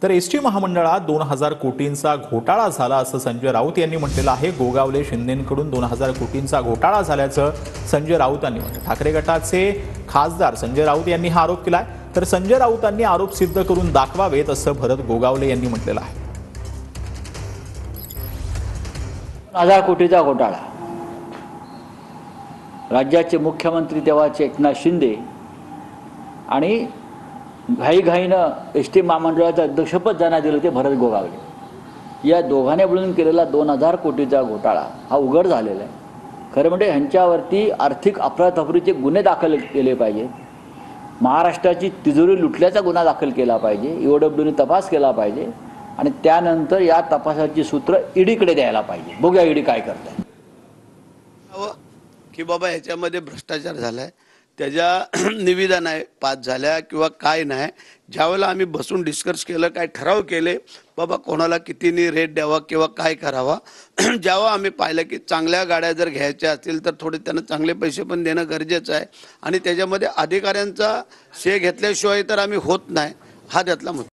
तर एसटी महामंडळात 2000 कोटींचा घोटाळा झाला असं संजय राऊत यांनी म्हटलेलं आहे। गोगावले शिंदेंकडून 2000 कोटींचा घोटाळा झाल्याचं संजय राऊत यांनी म्हटलं। ठाकरे गटाचे खासदार संजय राऊत यांनी हा आरोप केलाय, तर संजय राऊतांनी आरोप सिद्ध करून दाखवावेत असं भरत गोगावले यांनी म्हटलेलं आहे। 1000 कोटीचा घोटाळा, राज्याचे मुख्यमंत्री तेव्हाचे एकनाथ शिंदे आणि घाईघाईनं एसटी महामंडळाचं अध्यक्षपद ज्यांना दिलं ते भरत गोगावले, या दोघांनी मिळून केलेला 2000 कोटीचा घोटाळा हा उघड झालेला आहे। खरं म्हणजे ह्यांच्यावरती आर्थिक अफरातफरीचे गुन्हे दाखल केले पाहिजे, महाराष्ट्राची तिजोरी लुटल्याचा गुन्हा दाखल केला पाहिजे, ईओडब्ल्यूने तपास केला पाहिजे आणि त्यानंतर या तपासाची सूत्र ईडीकडे द्यायला पाहिजे। बघूया ईडी काय करताय की बाबा ह्याच्यामध्ये भ्रष्टाचार झालाय, त्याच्या निवेदन आहे पास झाल्या किंवा काय नाही। ज्यावेळेला आम्ही बसून डिस्कस केलं, काय ठराव केले बाबा कोणाला कितीनी रेट द्यावा किंवा काय करावा, जेव्हा आम्ही पाहिलं की चांगल्या गाड्या जर घ्यायच्या असतील तर थोडे त्यांना चांगले पैसे पण देणं गरजेचं आहे आणि त्याच्यामध्ये अधिकाऱ्यांचा शे घेतल्याशिवाय तर आम्ही होत नाही, हा त्यातला मुद्दा।